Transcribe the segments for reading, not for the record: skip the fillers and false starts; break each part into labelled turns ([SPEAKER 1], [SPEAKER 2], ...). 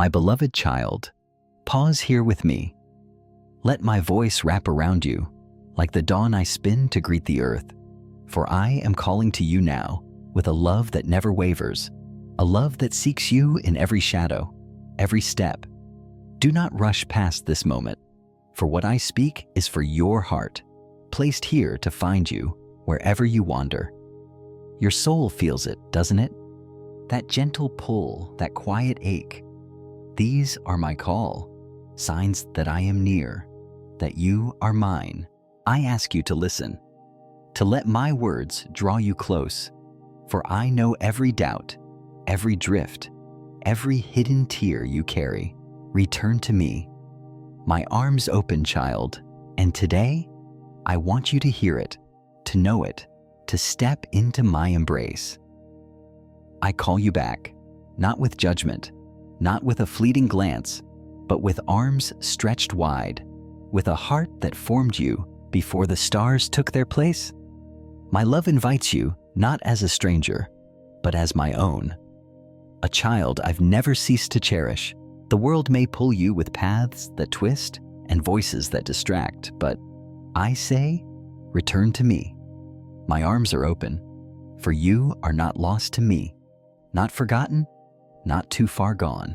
[SPEAKER 1] My beloved child, pause here with me. Let my voice wrap around you, like the dawn I spin to greet the earth. For I am calling to you now with a love that never wavers, a love that seeks you in every shadow, every step. Do not rush past this moment, for what I speak is for your heart, placed here to find you wherever you wander. Your soul feels it, doesn't it? That gentle pull, that quiet ache. These are my call, signs that I am near, that you are mine. I ask you to listen, to let my words draw you close, for I know every doubt, every drift, every hidden tear you carry. Return to me, my arms open, child, and today I want you to hear it, to know it, to step into my embrace. I call you back, not with judgment, not with a fleeting glance, but with arms stretched wide, with a heart that formed you before the stars took their place. My love invites you not as a stranger, but as my own. A child I've never ceased to cherish. The world may pull you with paths that twist and voices that distract, but I say, return to me. My arms are open, for you are not lost to me, not forgotten, not too far gone.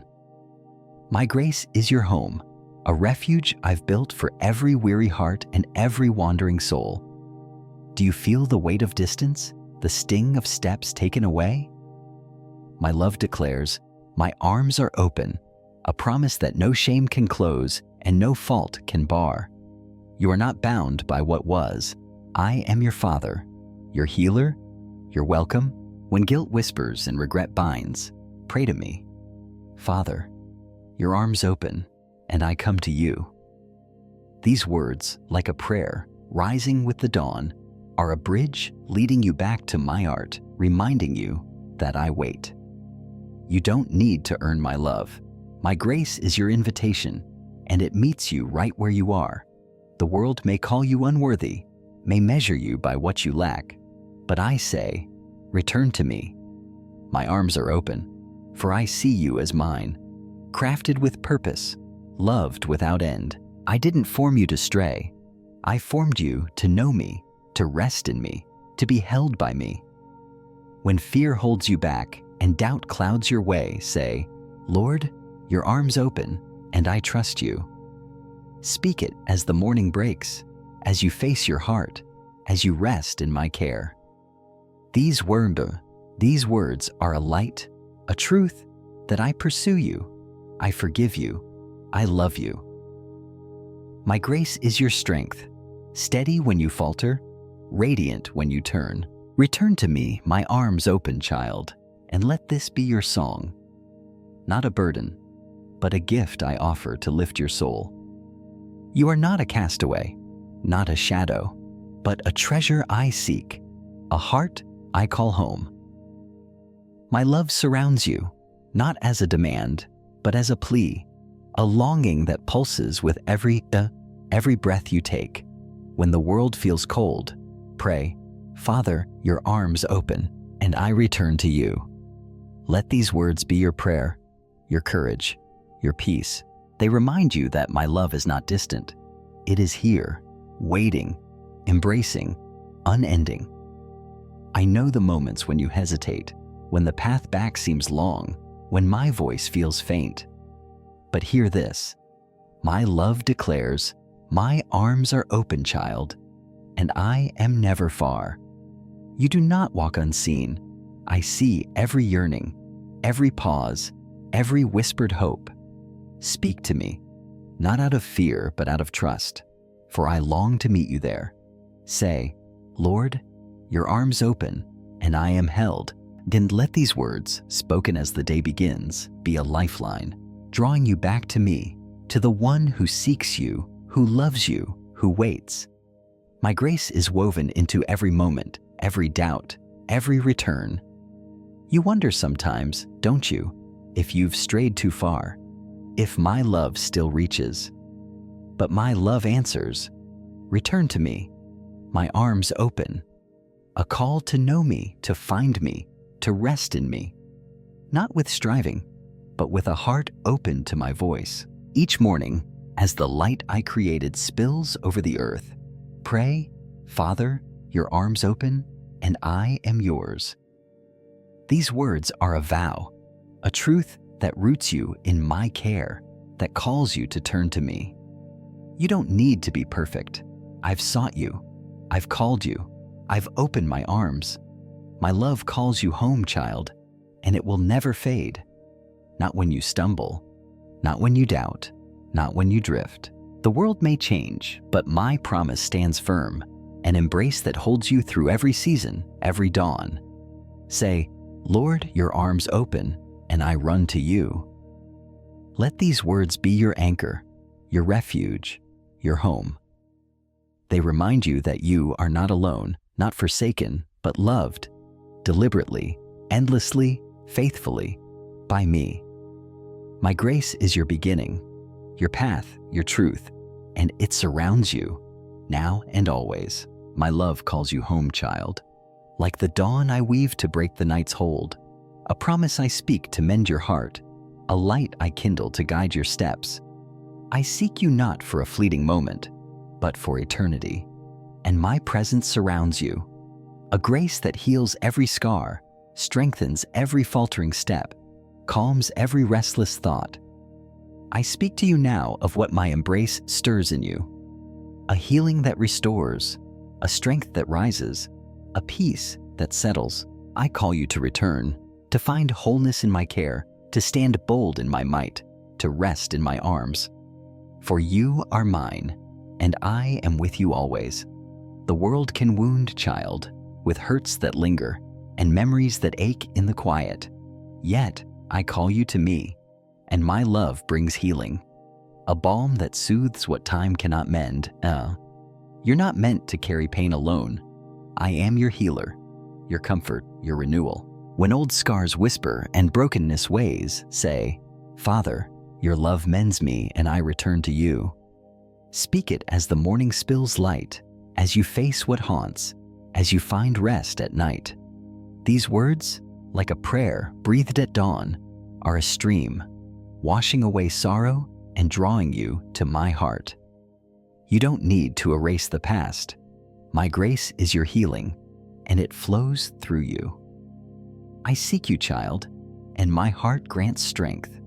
[SPEAKER 1] My grace is your home, a refuge I've built for every weary heart and every wandering soul. Do you feel the weight of distance, the sting of steps taken away? My love declares, my arms are open, a promise that no shame can close and no fault can bar. You are not bound by what was. I am your father, your healer, your welcome. When guilt whispers and regret binds, pray to me. Father, your arms open, and I come to you. These words, like a prayer rising with the dawn, are a bridge leading you back to my art, reminding you that I wait. You don't need to earn my love. My grace is your invitation, and it meets you right where you are. The world may call you unworthy, may measure you by what you lack, but I say, return to me. My arms are open, for I see you as mine, crafted with purpose, loved without end. I didn't form you to stray. I formed you to know me, to rest in me, to be held by me. When fear holds you back and doubt clouds your way, say, Lord, your arms open, and I trust you. Speak it as the morning breaks, as you face your heart, as you rest in my care. These words are a light, a truth that I pursue you, I forgive you, I love you. My grace is your strength, steady when you falter, radiant when you turn. Return to me, my arms open, child, and let this be your song. Not a burden, but a gift I offer to lift your soul. You are not a castaway, not a shadow, but a treasure I seek, a heart I call home. My love surrounds you, not as a demand, but as a plea, a longing that pulses with every breath you take. When the world feels cold, pray, Father, your arms open, and I return to you. Let these words be your prayer, your courage, your peace. They remind you that my love is not distant. It is here, waiting, embracing, unending. I know the moments when you hesitate, when the path back seems long, when my voice feels faint. But hear this, my love declares, my arms are open, child, and I am never far. You do not walk unseen. I see every yearning, every pause, every whispered hope. Speak to me, not out of fear, but out of trust, for I long to meet you there. Say, Lord, your arms open, and I am held. Then let these words, spoken as the day begins, be a lifeline, drawing you back to me, to the one who seeks you, who loves you, who waits. My grace is woven into every moment, every doubt, every return. You wonder sometimes, don't you, if you've strayed too far, if my love still reaches. But my love answers, return to me, my arms open, a call to know me, to find me, to rest in me, not with striving, but with a heart open to my voice. Each morning, as the light I created spills over the earth, pray, Father, your arms open, and I am yours. These words are a vow, a truth that roots you in my care, that calls you to turn to me. You don't need to be perfect. I've sought you. I've called you. I've opened my arms. My love calls you home, child, and it will never fade. Not when you stumble, not when you doubt, not when you drift. The world may change, but my promise stands firm, an embrace that holds you through every season, every dawn. Say, Lord, your arms open, and I run to you. Let these words be your anchor, your refuge, your home. They remind you that you are not alone, not forsaken, but loved, deliberately, endlessly, faithfully, by me. My grace is your beginning, your path, your truth, and it surrounds you, now and always. My love calls you home, child. Like the dawn I weave to break the night's hold, a promise I speak to mend your heart, a light I kindle to guide your steps. I seek you not for a fleeting moment, but for eternity. And my presence surrounds you, a grace that heals every scar, strengthens every faltering step, calms every restless thought. I speak to you now of what my embrace stirs in you, a healing that restores, a strength that rises, a peace that settles. I call you to return, to find wholeness in my care, to stand bold in my might, to rest in my arms. For you are mine, and I am with you always. The world can wound, child, with hurts that linger and memories that ache in the quiet. Yet I call you to me, and my love brings healing, a balm that soothes what time cannot mend. You're not meant to carry pain alone. I am your healer, your comfort, your renewal. When old scars whisper and brokenness weighs, say, Father, your love mends me and I return to you. Speak it as the morning spills light, as you face what haunts, as you find rest at night. These words, like a prayer breathed at dawn, are a stream, washing away sorrow and drawing you to my heart. You don't need to erase the past. My grace is your healing, and it flows through you. I seek you, child, and my heart grants strength,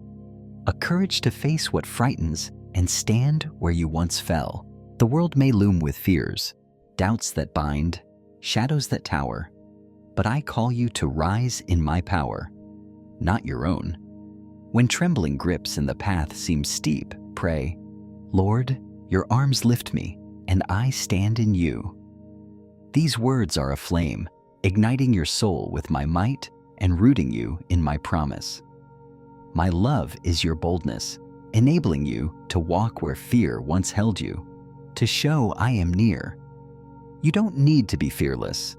[SPEAKER 1] a courage to face what frightens and stand where you once fell. The world may loom with fears, doubts that bind, shadows that tower, but I call you to rise in my power, not your own. When trembling grips in the path seem steep, pray, Lord, your arms lift me, and I stand in you. These words are a flame, igniting your soul with my might and rooting you in my promise. My love is your boldness, enabling you to walk where fear once held you, to show I am near. You don't need to be fearless.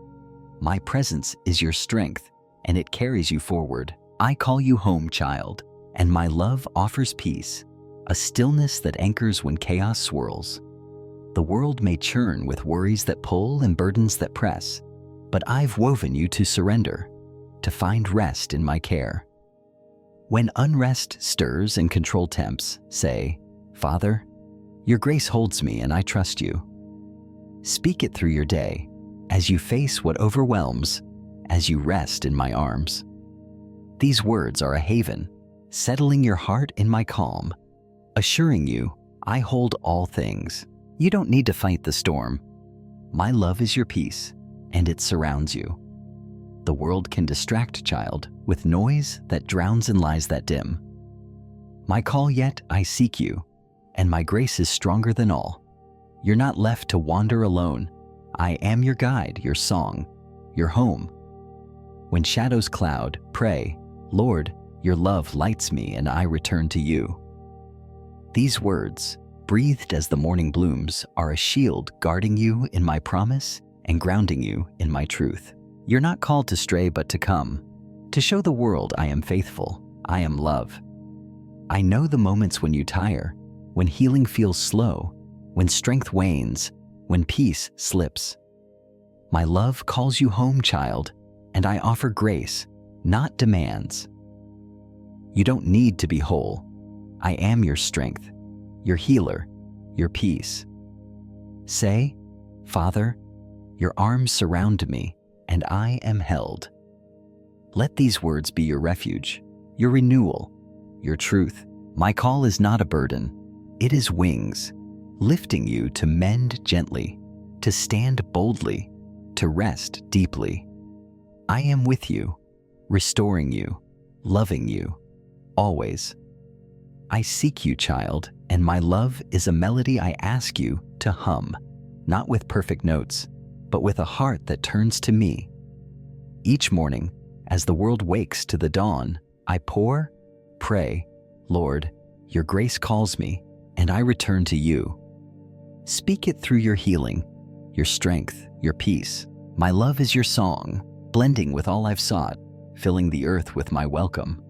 [SPEAKER 1] My presence is your strength, and it carries you forward. I call you home, child, and my love offers peace, a stillness that anchors when chaos swirls. The world may churn with worries that pull and burdens that press, but I've woven you to surrender, to find rest in my care. When unrest stirs and control tempts, say, Father, your grace holds me and I trust you. Speak it through your day, as you face what overwhelms, as you rest in my arms. These words are a haven, settling your heart in my calm, assuring you I hold all things. You don't need to fight the storm. My love is your peace, and it surrounds you. The world can distract, child, with noise that drowns and lies that dim. My call yet I seek you, and my grace is stronger than all. You're not left to wander alone. I am your guide, your song, your home. When shadows cloud, pray, Lord, your love lights me and I return to you. These words, breathed as the morning blooms, are a shield guarding you in my promise and grounding you in my truth. You're not called to stray but to come, to show the world I am faithful, I am love. I know the moments when you tire, when healing feels slow, when strength wanes, when peace slips. My love calls you home, child, and I offer grace, not demands. You don't need to be whole. I am your strength, your healer, your peace. Say, Father, your arms surround me, and I am held. Let these words be your refuge, your renewal, your truth. My call is not a burden. It is wings, lifting you to mend gently, to stand boldly, to rest deeply. I am with you, restoring you, loving you, always. I seek you, child, and my love is a melody I ask you to hum, not with perfect notes, but with a heart that turns to me. Each morning, as the world wakes to the dawn, I pray, Lord, your grace calls me, and I return to you. Speak it through your healing, your strength, your peace. My love is your song, blending with all I've sought, filling the earth with my welcome.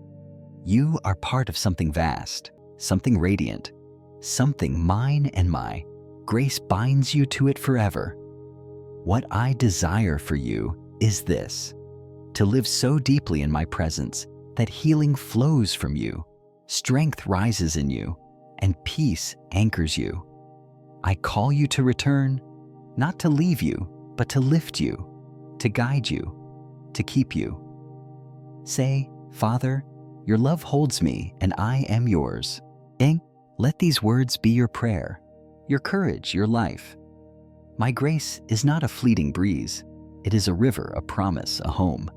[SPEAKER 1] You are part of something vast, something radiant, something mine and my. Grace binds you to it forever. What I desire for you is this: to live so deeply in my presence that healing flows from you, strength rises in you, and peace anchors you. I call you to return, not to leave you, but to lift you, to guide you, to keep you. Say, Father, your love holds me and I am yours. Let these words be your prayer, your courage, your life. My grace is not a fleeting breeze. It is a river, a promise, a home.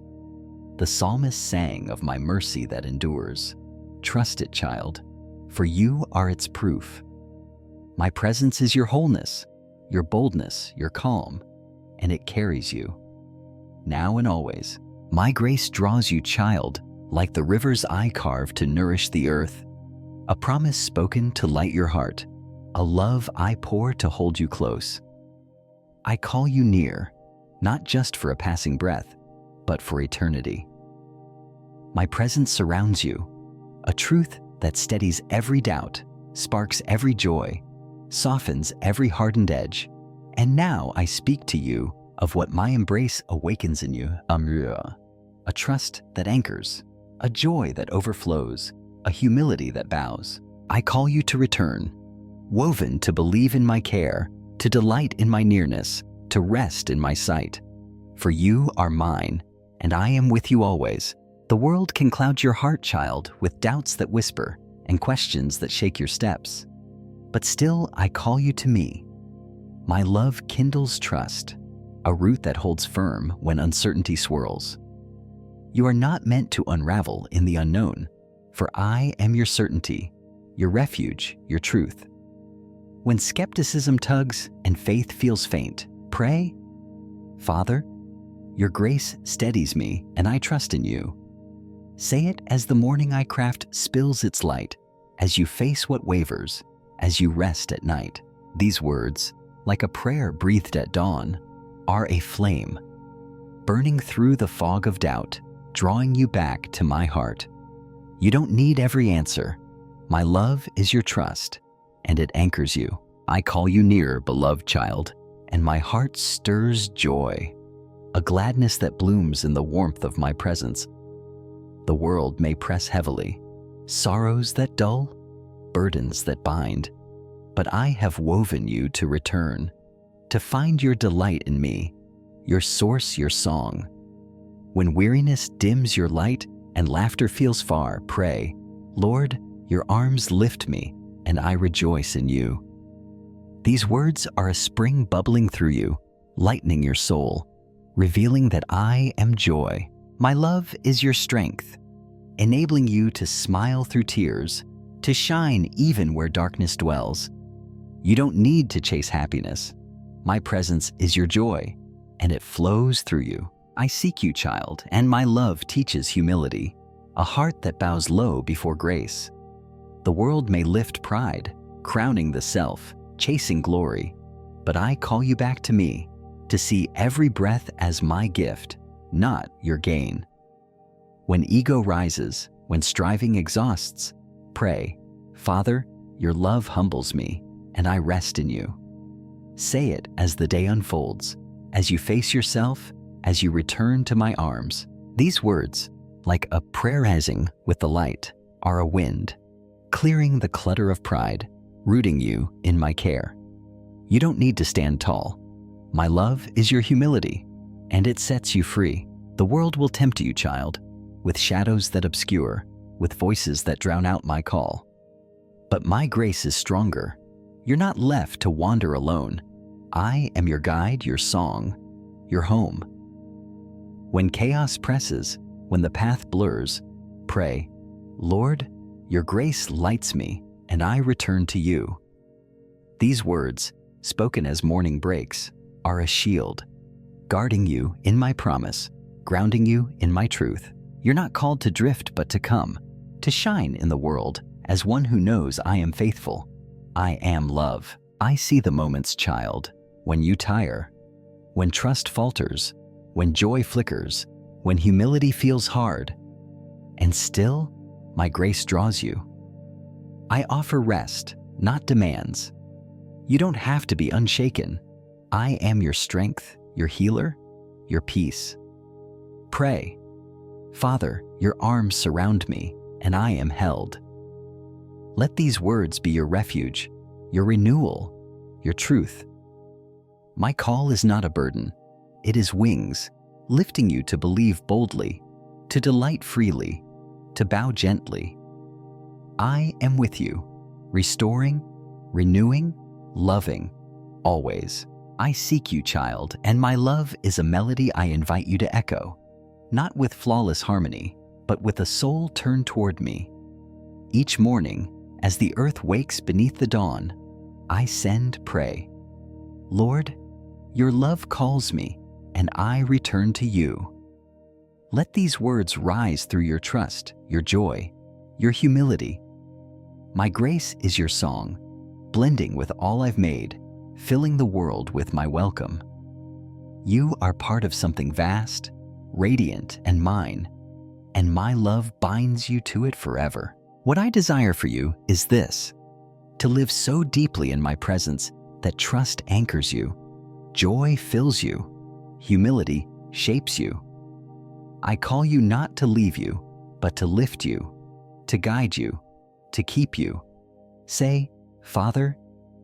[SPEAKER 1] The psalmist sang of my mercy that endures. Trust it, child, for you are its proof. My presence is your wholeness, your boldness, your calm, and it carries you. Now and always, my grace draws you, child, like the rivers I carve to nourish the earth. A promise spoken to light your heart, a love I pour to hold you close. I call you near, not just for a passing breath, but for eternity. My presence surrounds you, a truth that steadies every doubt, sparks every joy, softens every hardened edge. And now I speak to you of what my embrace awakens in you, a trust that anchors, a joy that overflows, a humility that bows. I call you to return, woven to believe in my care, to delight in my nearness, to rest in my sight. For you are mine, and I am with you always. The world can cloud your heart, child, with doubts that whisper and questions that shake your steps. But still I call you to me. My love kindles trust, a root that holds firm when uncertainty swirls. You are not meant to unravel in the unknown, for I am your certainty, your refuge, your truth. When skepticism tugs and faith feels faint, pray, Father, your grace steadies me and I trust in you. Say it as the morning I craft spills its light, as you face what wavers, as you rest at night. These words, like a prayer breathed at dawn, are a flame, burning through the fog of doubt, drawing you back to my heart. You don't need every answer. My love is your trust, and it anchors you. I call you near, beloved child, and my heart stirs joy, a gladness that blooms in the warmth of my presence. The world may press heavily, sorrows that dull, burdens that bind, but I have woven you to return, to find your delight in me, your source, your song. When weariness dims your light and laughter feels far, pray, Lord, your arms lift me, and I rejoice in you. These words are a spring bubbling through you, lightening your soul, revealing that I am joy. My love is your strength, enabling you to smile through tears, to shine even where darkness dwells. You don't need to chase happiness. My presence is your joy, and it flows through you. I seek you, child, and my love teaches humility, a heart that bows low before grace. The world may lift pride, crowning the self, chasing glory, but I call you back to me, to see every breath as my gift, not your gain. When ego rises, when striving exhausts, pray, Father, your love humbles me, and I rest in you. Say it as the day unfolds, as you face yourself, as you return to my arms. These words, like a prayer rising with the light, are a wind, clearing the clutter of pride, rooting you in my care. You don't need to stand tall. My love is your humility, and it sets you free. The world will tempt you, child, with shadows that obscure, with voices that drown out my call. But my grace is stronger. You're not left to wander alone. I am your guide, your song, your home. When chaos presses, when the path blurs, pray, Lord, your grace lights me, and I return to you. These words, spoken as morning breaks, are a shield, guarding you in my promise, grounding you in my truth. You're not called to drift, but to come, to shine in the world as one who knows I am faithful. I am love. I see the moments, child, when you tire, when trust falters, when joy flickers, when humility feels hard, and still, my grace draws you. I offer rest, not demands. You don't have to be unshaken. I am your strength, your healer, your peace. Pray, Father, your arms surround me, and I am held. Let these words be your refuge, your renewal, your truth. My call is not a burden. It is wings, lifting you to believe boldly, to delight freely, to bow gently. I am with you, restoring, renewing, loving, always. I seek you, child, and my love is a melody I invite you to echo, not with flawless harmony, but with a soul turned toward me. Each morning, as the earth wakes beneath the dawn, I send pray. Lord, your love calls me, and I return to you. Let these words rise through your trust, your joy, your humility. My grace is your song, blending with all I've made, filling the world with my welcome. You are part of something vast, radiant, and mine, and my love binds you to it forever. What I desire for you is this: to live so deeply in my presence that trust anchors you, joy fills you, humility shapes you. I call you not to leave you, but to lift you, to guide you, to keep you. Say, Father,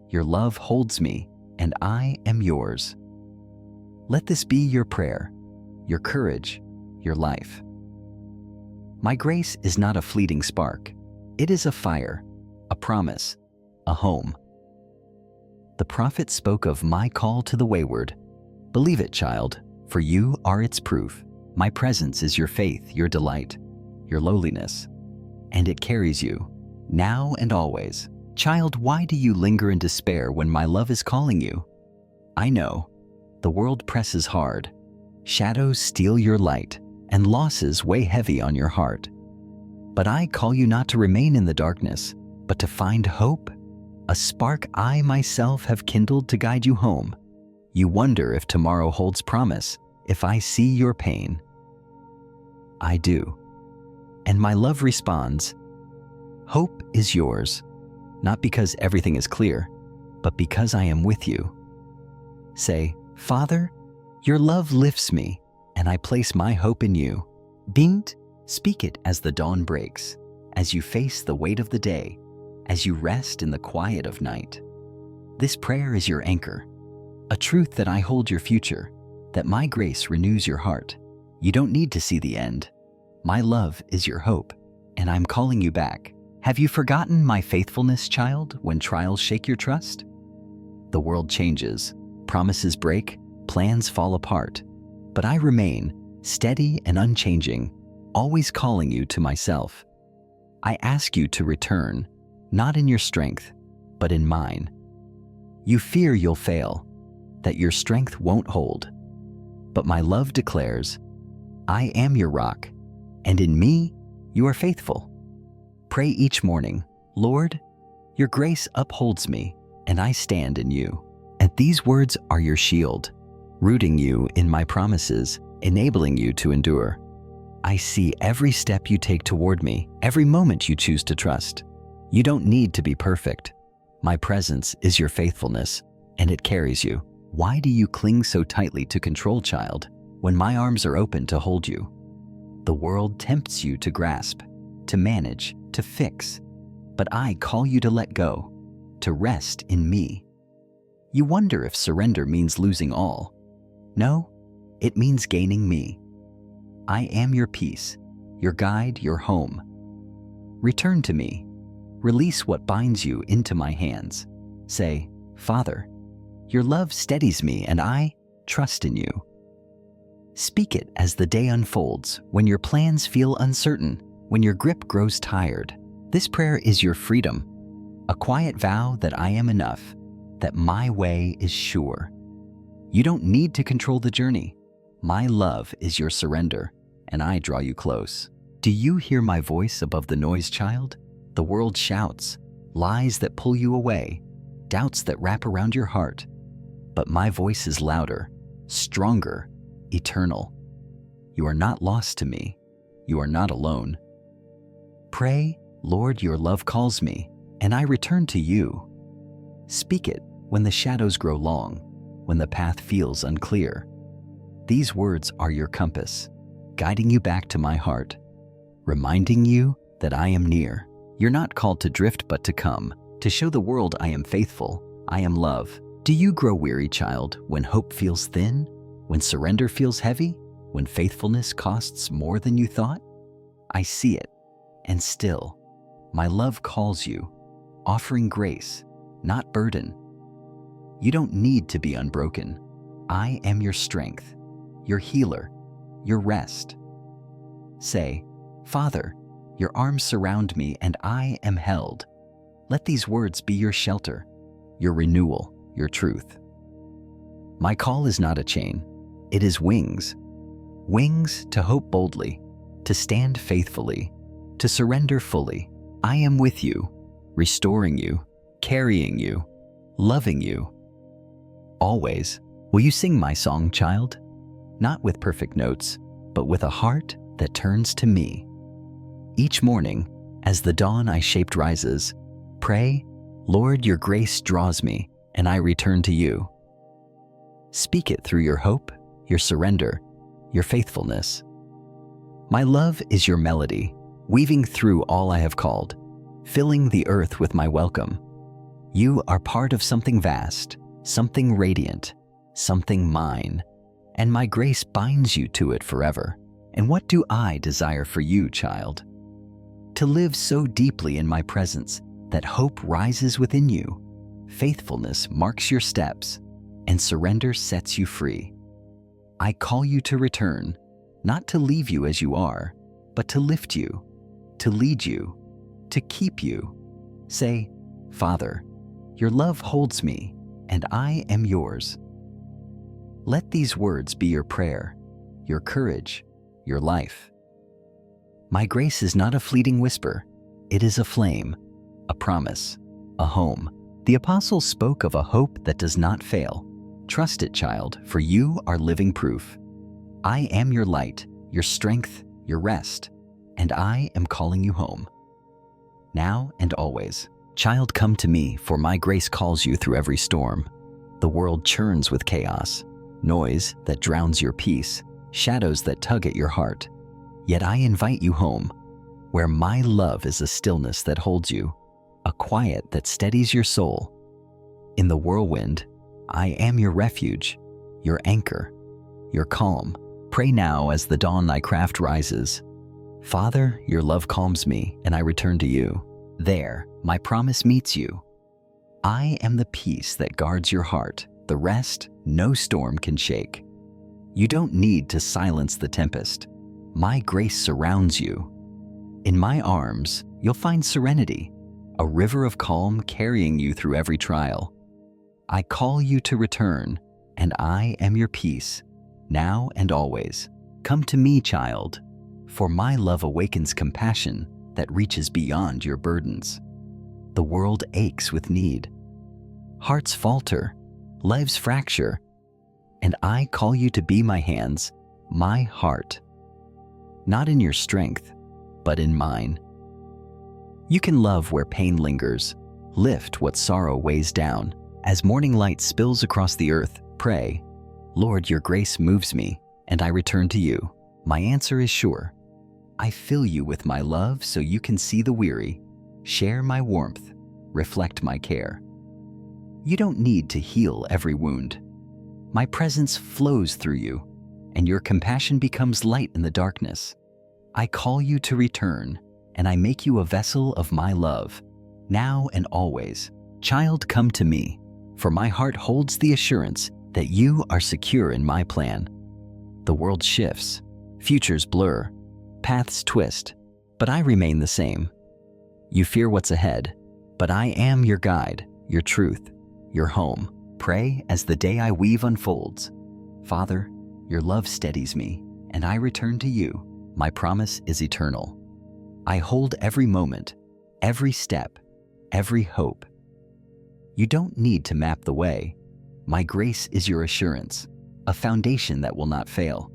[SPEAKER 1] your love holds me, and I am yours. Let this be your prayer, your courage, your life. My grace is not a fleeting spark. It is a fire, a promise, a home. The prophet spoke of my call to the wayward. Believe it, child, for you are its proof. My presence is your faith, your delight, your lowliness, and it carries you, now and always. Child, why do you linger in despair when my love is calling you? I know, the world presses hard. Shadows steal your light, and losses weigh heavy on your heart. But I call you not to remain in the darkness, but to find hope, a spark I myself have kindled to guide you home. You wonder if tomorrow holds promise, if I see your pain. I do. And my love responds, hope is yours, not because everything is clear, but because I am with you. Say, Father, your love lifts me, and I place my hope in you. Bint, speak it as the dawn breaks, as you face the weight of the day, as you rest in the quiet of night. This prayer is your anchor, a truth that I hold your future, that my grace renews your heart. You don't need to see the end. My love is your hope, and I'm calling you back. Have you forgotten my faithfulness, child, when trials shake your trust? The world changes, promises break, plans fall apart, but I remain steady and unchanging, always calling you to myself. I ask you to return, not in your strength, but in mine. You fear you'll fail, that your strength won't hold, but my love declares, I am your rock, and in me you are faithful. Pray each morning, Lord, your grace upholds me, and I stand in you. And these words are your shield, rooting you in my promises, enabling you to endure. I see every step you take toward me, every moment you choose to trust. You don't need to be perfect. My presence is your faithfulness, and it carries you. Why do you cling so tightly to control, child, when my arms are open to hold you? The world tempts you to grasp, to manage, to fix. But I call you to let go, to rest in me. You wonder if surrender means losing all. No, it means gaining me. I am your peace, your guide, your home. Return to me. Release what binds you into my hands. Say, Father, your love steadies me and I trust in you. Speak it as the day unfolds, when your plans feel uncertain, when your grip grows tired. This prayer is your freedom, a quiet vow that I am enough, that my way is sure. You don't need to control the journey. My love is your surrender, and I draw you close. Do you hear my voice above the noise, child? The world shouts, lies that pull you away, doubts that wrap around your heart. But my voice is louder, stronger, eternal. You are not lost to me. You are not alone. Pray, Lord, your love calls me, and I return to you. Speak it when the shadows grow long, when the path feels unclear. These words are your compass, guiding you back to my heart, reminding you that I am near. You're not called to drift but to come, to show the world I am faithful, I am love. Do you grow weary, child, when hope feels thin? When surrender feels heavy? When faithfulness costs more than you thought? I see it, and still, my love calls you, offering grace, not burden. You don't need to be unbroken. I am your strength, your healer, your rest. Say, Father, your arms surround me and I am held. Let these words be your shelter, your renewal, your truth. My call is not a chain, it is wings. Wings to hope boldly, to stand faithfully, to surrender fully. I am with you, restoring you, carrying you, loving you. Always. Will you sing my song, child? Not with perfect notes, but with a heart that turns to me. Each morning, as the dawn I shaped rises, pray, Lord, your grace draws me, and I return to you. Speak it through your hope, your surrender, your faithfulness. My love is your melody, weaving through all I have called, filling the earth with my welcome. You are part of something vast, something radiant, something mine, and my grace binds you to it forever. And what do I desire for you, child? To live so deeply in my presence that hope rises within you, faithfulness marks your steps, and surrender sets you free. I call you to return, not to leave you as you are, but to lift you, to lead you, to keep you. Say, Father, your love holds me, and I am yours. Let these words be your prayer, your courage, your life. My grace is not a fleeting whisper. It is a flame, a promise, a home. The apostles spoke of a hope that does not fail. Trust it, child, for you are living proof. I am your light, your strength, your rest, and I am calling you home. Now and always. Child, come to me, for my grace calls you through every storm. The world churns with chaos, noise that drowns your peace, shadows that tug at your heart. Yet I invite you home, where my love is a stillness that holds you, a quiet that steadies your soul. In the whirlwind, I am your refuge, your anchor, your calm. Pray now as the dawn I craft rises. Father, your love calms me, and I return to you. There, my promise meets you. I am the peace that guards your heart, the rest no storm can shake. You don't need to silence the tempest. My grace surrounds you. In my arms, you'll find serenity, a river of calm carrying you through every trial. I call you to return, and I am your peace, now and always. Come to me, child, for my love awakens compassion that reaches beyond your burdens. The world aches with need. Hearts falter, lives fracture, and I call you to be my hands, my heart. Not in your strength, but in mine. You can love where pain lingers, lift what sorrow weighs down. As morning light spills across the earth, pray, Lord, your grace moves me, and I return to you. My answer is sure. I fill you with my love so you can see the weary, share my warmth, reflect my care. You don't need to heal every wound. My presence flows through you, and your compassion becomes light in the darkness. I call you to return, and I make you a vessel of my love, now and always. Child, come to me, for my heart holds the assurance that you are secure in my plan. The world shifts, futures blur, paths twist, but I remain the same. You fear what's ahead, but I am your guide, your truth, your home. Pray as the day I weave unfolds. Father, your love steadies me, and I return to you. My promise is eternal. I hold every moment, every step, every hope. You don't need to map the way. My grace is your assurance, a foundation that will not fail.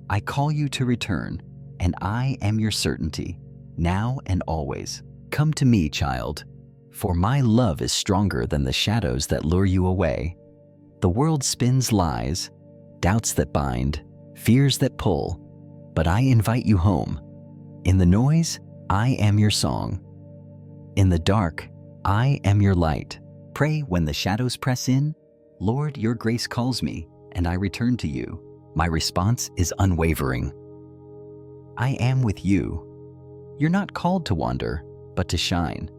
[SPEAKER 1] I call you to return, and I am your certainty, now and always. Come to me, child, for my love is stronger than the shadows that lure you away. The world spins lies, doubts that bind, fears that pull, but I invite you home. In the noise, I am your song. In the dark, I am your light. Pray when the shadows press in, Lord, your grace calls me, and I return to you. My response is unwavering. I am with you. You're not called to wander, but to shine,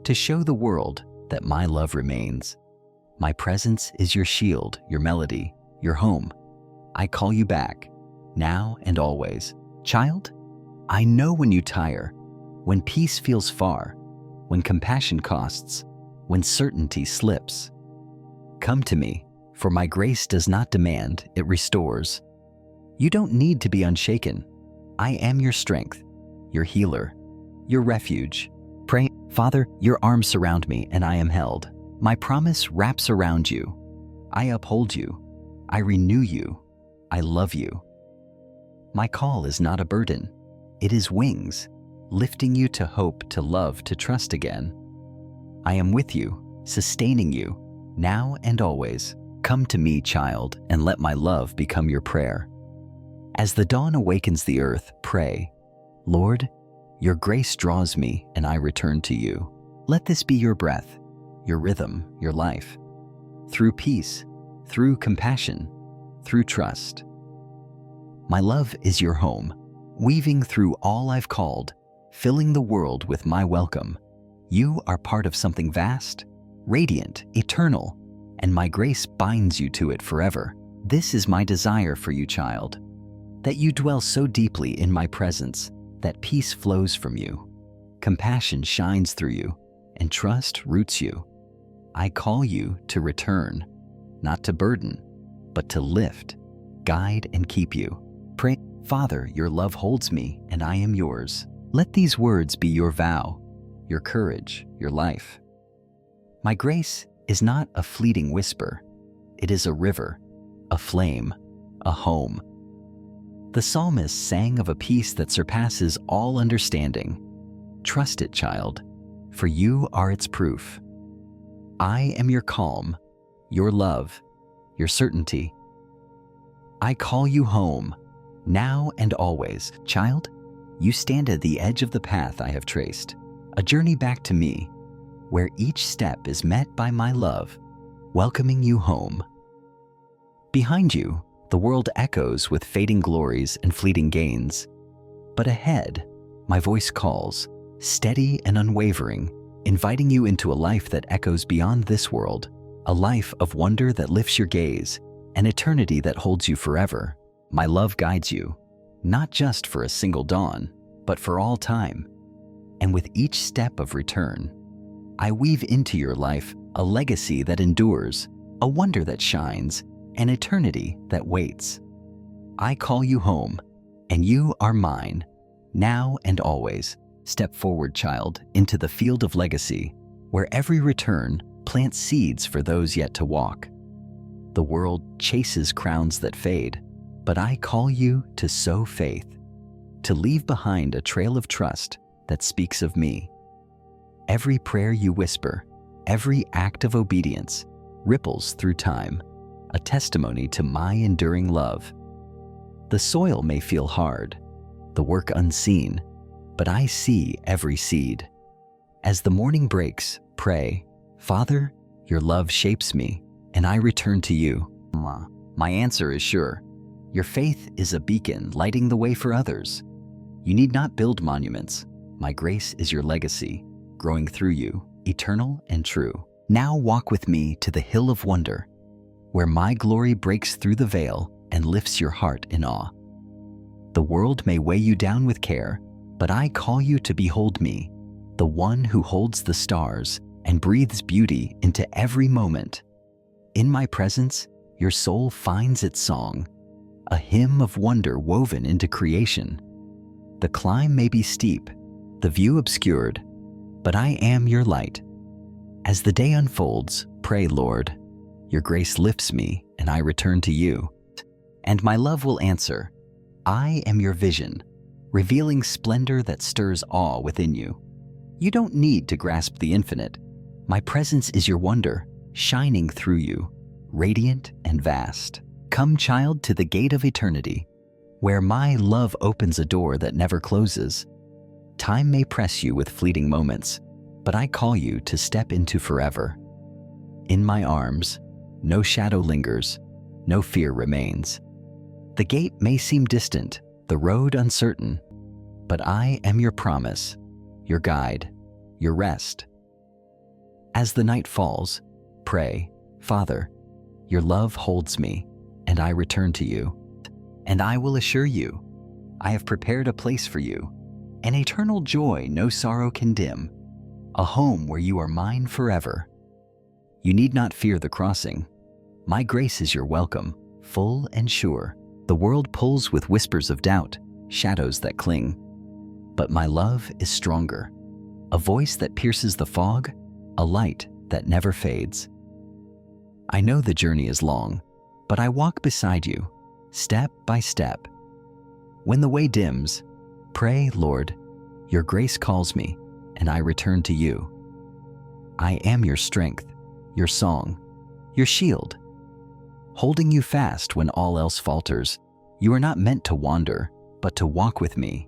[SPEAKER 1] to show the world that my love remains. My presence is your shield, your melody, your home. I call you back, now and always. Child, I know when you tire, when peace feels far, when compassion costs, when certainty slips. Come to me, for my grace does not demand, it restores. You don't need to be unshaken. I am your strength, your healer, your refuge. Pray, Father, your arms surround me and I am held. My promise wraps around you. I uphold you. I renew you. I love you. My call is not a burden. It is wings, lifting you to hope, to love, to trust again. I am with you, sustaining you, now and always. Come to me, child, and let my love become your prayer. As the dawn awakens the earth, pray, Lord, your grace draws me and I return to you. Let this be your breath, your rhythm, your life. Through peace, through compassion, through trust. My love is your home, weaving through all I've called, filling the world with my welcome. You are part of something vast, radiant, eternal, and my grace binds you to it forever. This is my desire for you, child, that you dwell so deeply in my presence that peace flows from you, compassion shines through you, and trust roots you. I call you to return, not to burden, but to lift, guide, and keep you. Pray, Father, your love holds me, and I am yours. Let these words be your vow, your courage, your life. My grace is not a fleeting whisper. It is a river, a flame, a home. The psalmist sang of a peace that surpasses all understanding. Trust it, child, for you are its proof. I am your calm, your love, your certainty. I call you home, now and always. Child, you stand at the edge of the path I have traced, a journey back to me, where each step is met by my love, welcoming you home. Behind you, the world echoes with fading glories and fleeting gains. But ahead, my voice calls, steady and unwavering, inviting you into a life that echoes beyond this world, a life of wonder that lifts your gaze, an eternity that holds you forever. My love guides you, not just for a single dawn, but for all time. And with each step of return, I weave into your life a legacy that endures, a wonder that shines, an eternity that waits. I call you home, and you are mine, now and always. Step forward, child, into the field of legacy, where every return plants seeds for those yet to walk. The world chases crowns that fade, but I call you to sow faith, to leave behind a trail of trust that speaks of me. Every prayer you whisper, every act of obedience, ripples through time, a testimony to my enduring love. The soil may feel hard, the work unseen, but I see every seed. As the morning breaks, pray, Father, your love shapes me, and I return to you. My answer is sure. Your faith is a beacon lighting the way for others. You need not build monuments. My grace is your legacy, growing through you, eternal and true. Now walk with me to the hill of wonder, where my glory breaks through the veil and lifts your heart in awe. The world may weigh you down with care, but I call you to behold me, the one who holds the stars and breathes beauty into every moment. In my presence, your soul finds its song, a hymn of wonder woven into creation. The climb may be steep, the view obscured, but I am your light. As the day unfolds, pray, Lord, your grace lifts me and I return to you. And my love will answer, I am your vision, revealing splendor that stirs awe within you. You don't need to grasp the infinite. My presence is your wonder, shining through you, radiant and vast. Come, child, to the gate of eternity, where my love opens a door that never closes. Time may press you with fleeting moments, but I call you to step into forever. In my arms, no shadow lingers, no fear remains. The gate may seem distant, the road uncertain, but I am your promise, your guide, your rest. As the night falls, pray, Father, your love holds me, and I return to you. And I will assure you, I have prepared a place for you, an eternal joy no sorrow can dim, a home where you are mine forever. You need not fear the crossing. My grace is your welcome, full and sure. The world pulls with whispers of doubt, shadows that cling. But my love is stronger, a voice that pierces the fog, a light that never fades. I know the journey is long, but I walk beside you, step by step. When the way dims, pray, Lord, your grace calls me, and I return to you. I am your strength, your song, your shield. Holding you fast when all else falters, you are not meant to wander, but to walk with me,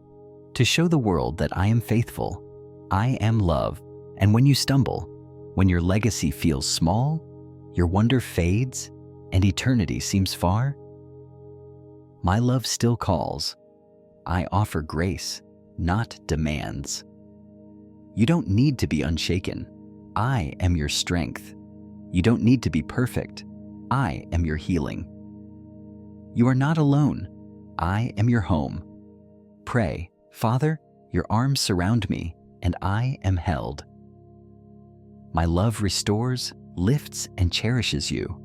[SPEAKER 1] to show the world that I am faithful, I am love, and when you stumble, when your legacy feels small, your wonder fades, and eternity seems far, my love still calls. I offer grace, not demands. You don't need to be unshaken. I am your strength. You don't need to be perfect. I am your healing. You are not alone. I am your home. Pray, Father, your arms surround me, and I am held. My love restores, lifts, and cherishes you.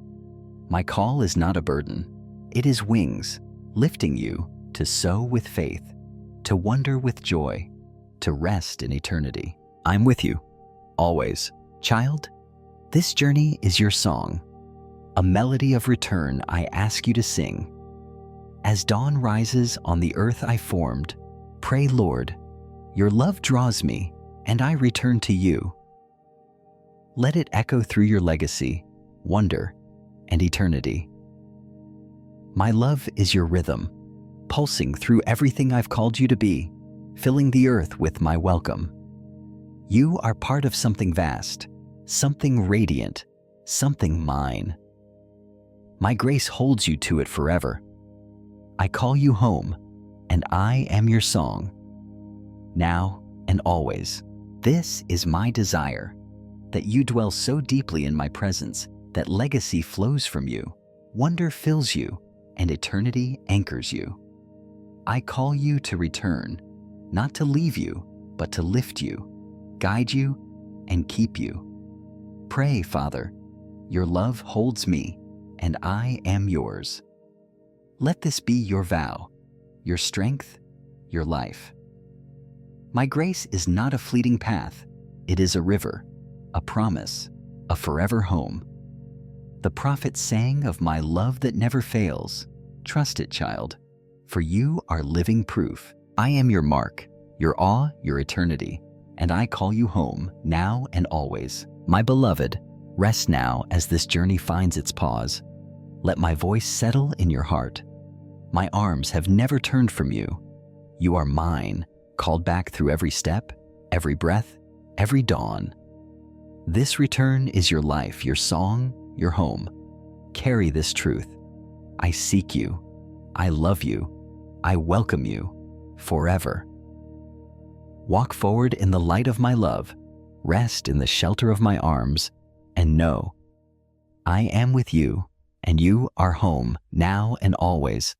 [SPEAKER 1] My call is not a burden. It is wings, lifting you to soar with faith, to wonder with joy, to rest in eternity. I'm with you, always. Child, this journey is your song, a melody of return I ask you to sing. As dawn rises on the earth I formed, pray, Lord, your love draws me, and I return to you. Let it echo through your legacy, wonder, and eternity. My love is your rhythm, pulsing through everything I've called you to be, filling the earth with my welcome. You are part of something vast, something radiant, something mine. My grace holds you to it forever. I call you home, and I am your song. Now and always, this is my desire, that you dwell so deeply in my presence that legacy flows from you, wonder fills you, and eternity anchors you. I call you to return, not to leave you, but to lift you, guide you, and keep you. Pray, Father, your love holds me, and I am yours. Let this be your vow, your strength, your life. My grace is not a fleeting path. It is a river, a promise, a forever home. The prophet sang of my love that never fails. Trust it, child, for you are living proof. I am your mark, your awe, your eternity, and I call you home now and always. My beloved, rest now as this journey finds its pause. Let my voice settle in your heart. My arms have never turned from you. You are mine, called back through every step, every breath, every dawn. This return is your life, your song, your home. Carry this truth. I seek you. I love you. I welcome you forever. Walk forward in the light of my love. Rest in the shelter of my arms, and know I am with you, and you are home now and always.